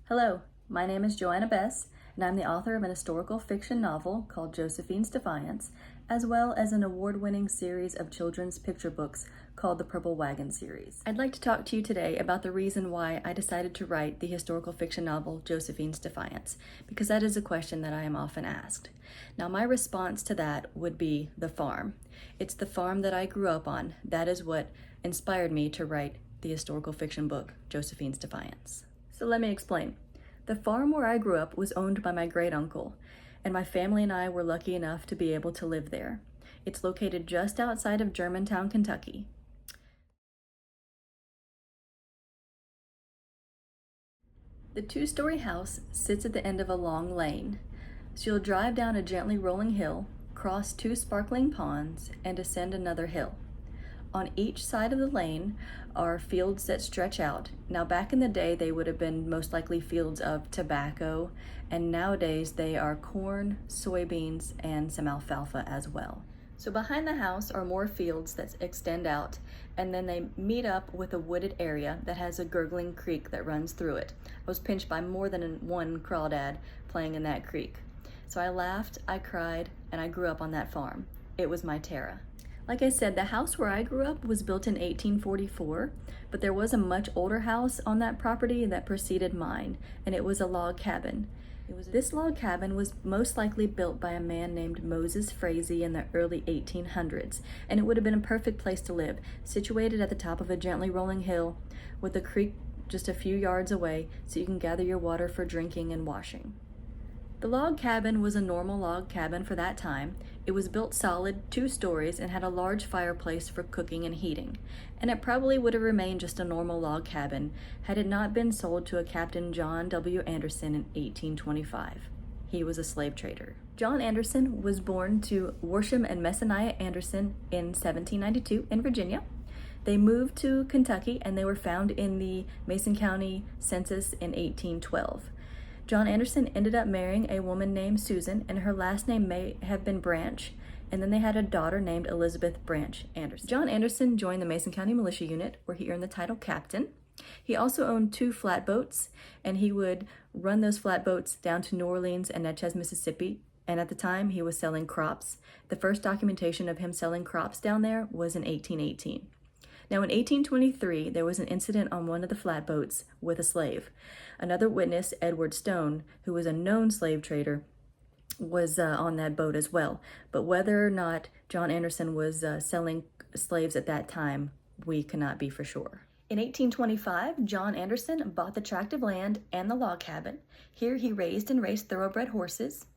Hello, my name is Joanna Bess, and I'm the author of an historical fiction novel called Josephine's Defiance, as well as an award-winning series of children's picture books called the Purple Wagon series. I'd like to talk to you today about the reason why I decided to write the historical fiction novel Josephine's Defiance, because that is a question that I am often asked. Now, my response to that would be the farm. It's the farm that I grew up on. That is what inspired me to write the historical fiction book Josephine's Defiance. So let me explain. The farm where I grew up was owned by my great uncle, and my family and I were lucky enough to be able to live there. It's located just outside of Germantown, Kentucky. The two-story house sits at the end of a long lane. So you'll drive down a gently rolling hill, cross two sparkling ponds, and ascend another hill. On each side of the lane are fields that stretch out. Now, back in the day, they would have been most likely fields of tobacco, and nowadays they are corn, soybeans, and some alfalfa as well. So behind the house are more fields that extend out, and then they meet up with a wooded area that has a gurgling creek that runs through it. I was pinched by more than one crawdad playing in that creek. So I laughed, I cried, and I grew up on that farm. It was my Terra. Like I said, the house where I grew up was built in 1844, but there was a much older house on that property that preceded mine, and it was a log cabin. This log cabin was most likely built by a man named Moses Frazee in the early 1800s, and it would have been a perfect place to live, situated at the top of a gently rolling hill with a creek just a few yards away so you can gather your water for drinking and washing. The log cabin was a normal log cabin for that time. It was built solid, 2 stories, and had a large fireplace for cooking and heating. And it probably would have remained just a normal log cabin had it not been sold to a Captain John W. Anderson in 1825. He was a slave trader. John Anderson was born to Worsham and Messaniah Anderson in 1792 in Virginia. They moved to Kentucky, and they were found in the Mason County census in 1812. John Anderson ended up marrying a woman named Susan, and her last name may have been Branch, and then they had a daughter named Elizabeth Branch Anderson. John Anderson joined the Mason County Militia Unit, where he earned the title captain. He also owned 2 flatboats, and he would run those flatboats down to New Orleans and Natchez, Mississippi, and at the time he was selling crops. The first documentation of him selling crops down there was in 1818. Now, in 1823, there was an incident on one of the flatboats with a slave. Another witness, Edward Stone, who was a known slave trader, was on that boat as well. But whether or not John Anderson was selling slaves at that time, we cannot be for sure. In 1825, John Anderson bought the tract of land and the log cabin. Here he raised and raced thoroughbred horses.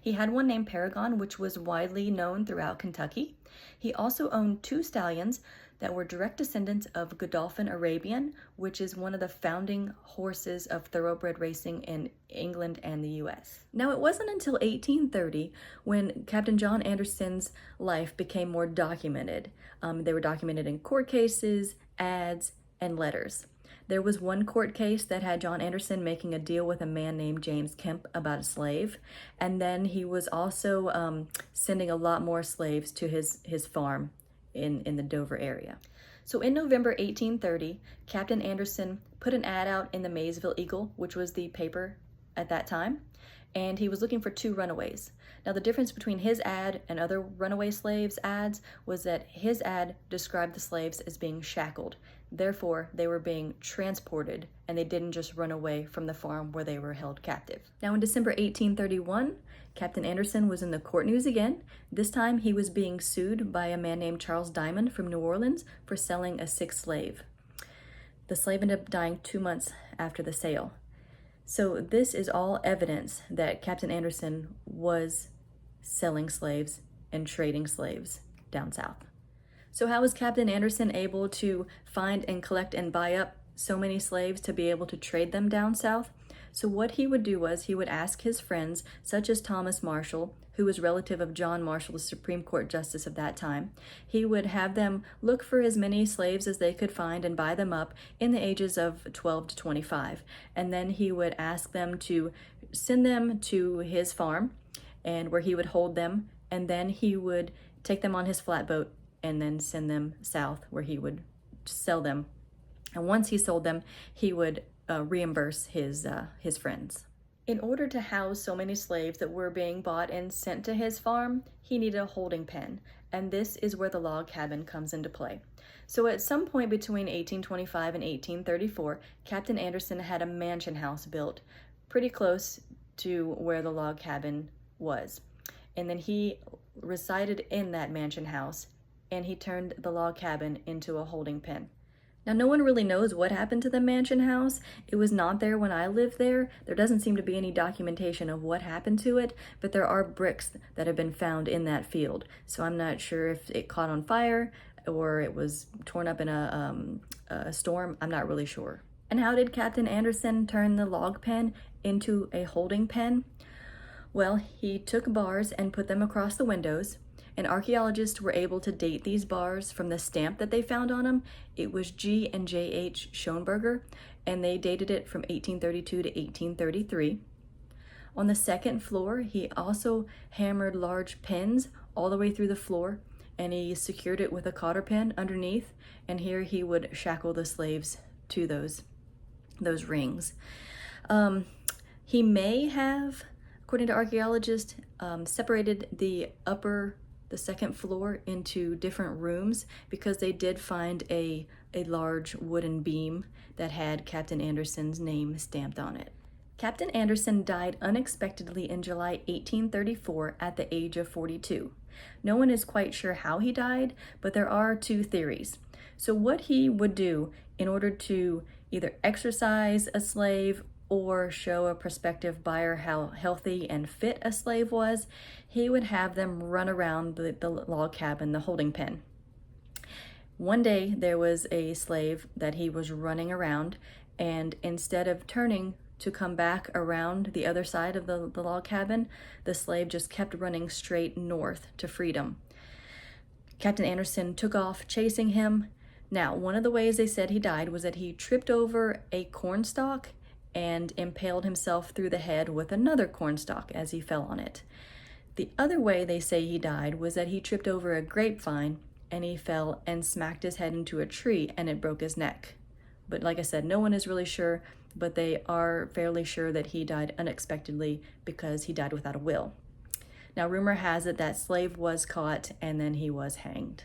He had one named Paragon, which was widely known throughout Kentucky. He also owned 2 stallions that were direct descendants of Godolphin Arabian, which is one of the founding horses of thoroughbred racing in England and the US. Now, it wasn't until 1830 when Captain John Anderson's life became more documented. They were documented in court cases, ads, and letters. There was one court case that had John Anderson making a deal with a man named James Kemp about a slave, and then he was also sending a lot more slaves to his farm in the Dover area. So in November 1830, Captain Anderson put an ad out in the Maysville Eagle, which was the paper at that time, and he was looking for 2 runaways. Now, the difference between his ad and other runaway slaves' ads was that his ad described the slaves as being shackled. Therefore, they were being transported, and they didn't just run away from the farm where they were held captive. Now, in December 1831, Captain Anderson was in the court news again. This time, he was being sued by a man named Charles Diamond from New Orleans for selling a 6th slave. The slave ended up dying 2 months after the sale. So this is all evidence that Captain Anderson was selling slaves and trading slaves down south. So how was Captain Anderson able to find and collect and buy up so many slaves to be able to trade them down south? So what he would do was he would ask his friends, such as Thomas Marshall, who was relative of John Marshall, the Supreme Court Justice of that time. He would have them look for as many slaves as they could find and buy them up in the ages of 12 to 25. And then he would ask them to send them to his farm and where he would hold them, and then he would take them on his flatboat and then send them south where he would sell them. And once he sold them, he would reimburse his friends. In order to house so many slaves that were being bought and sent to his farm, he needed a holding pen, and this is where the log cabin comes into play. So at some point between 1825 and 1834, Captain Anderson had a mansion house built pretty close to where the log cabin was. And then he resided in that mansion house, and he turned the log cabin into a holding pen. Now, no one really knows what happened to the mansion house. It was not there when I lived there. There doesn't seem to be any documentation of what happened to it, but there are bricks that have been found in that field. So I'm not sure if it caught on fire or it was torn up in a storm. I'm not really sure. And how did Captain Anderson turn the log pen into a holding pen? Well, he took bars and put them across the windows, and archaeologists were able to date these bars from the stamp that they found on them. It was G and J.H. Schoenberger, and they dated it from 1832 to 1833. On the second floor, he also hammered large pins all the way through the floor, and he secured it with a cotter pin underneath, and here he would shackle the slaves to those rings. He may have, according to archaeologists, separated the second floor into different rooms because they did find a large wooden beam that had Captain Anderson's name stamped on it. Captain Anderson died unexpectedly in July 1834 at the age of 42. No one is quite sure how he died, but there are two theories. So what he would do in order to either exercise a slave or show a prospective buyer how healthy and fit a slave was, he would have them run around the log cabin, the holding pen. One day there was a slave that he was running around, and instead of turning to come back around the other side of the log cabin, the slave just kept running straight north to freedom. Captain Anderson took off chasing him. Now, one of the ways they said he died was that he tripped over a cornstalk and impaled himself through the head with another cornstalk as he fell on it. The other way they say he died was that he tripped over a grapevine and he fell and smacked his head into a tree and it broke his neck. But like I said, no one is really sure, but they are fairly sure that he died unexpectedly because he died without a will. Now, rumor has it that slave was caught and then he was hanged.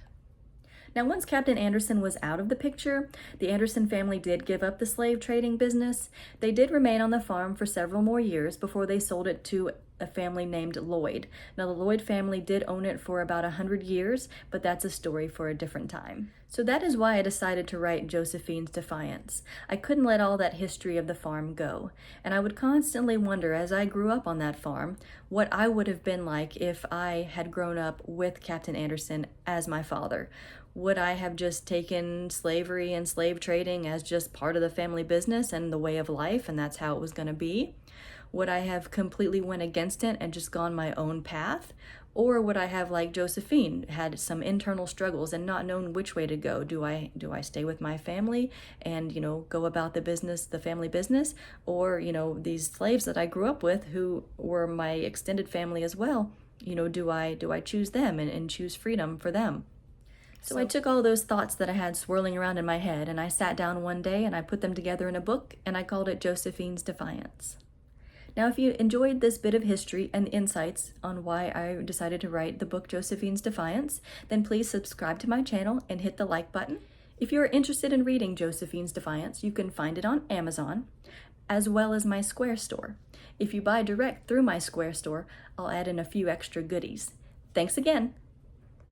Now, once Captain Anderson was out of the picture, the Anderson family did give up the slave trading business. They did remain on the farm for several more years before they sold it to a family named Lloyd. Now, the Lloyd family did own it for about 100 years, but that's a story for a different time. So that is why I decided to write Josephine's Defiance. I couldn't let all that history of the farm go, and I would constantly wonder as I grew up on that farm what I would have been like if I had grown up with Captain Anderson as my father. Would I have just taken slavery and slave trading as just part of the family business and the way of life, and that's how it was going to be? Would I have completely went against it and just gone my own path? Or would I have, like Josephine, had some internal struggles and not known which way to go? Do I stay with my family and, go about the business, the family business? Or, these slaves that I grew up with who were my extended family as well, do I choose them and choose freedom for them? So I took all those thoughts that I had swirling around in my head and I sat down one day and I put them together in a book and I called it Josephine's Defiance. Now, if you enjoyed this bit of history and insights on why I decided to write the book Josephine's Defiance, then please subscribe to my channel and hit the like button. If you're interested in reading Josephine's Defiance, you can find it on Amazon, as well as my Square store. If you buy direct through my Square store, I'll add in a few extra goodies. Thanks again.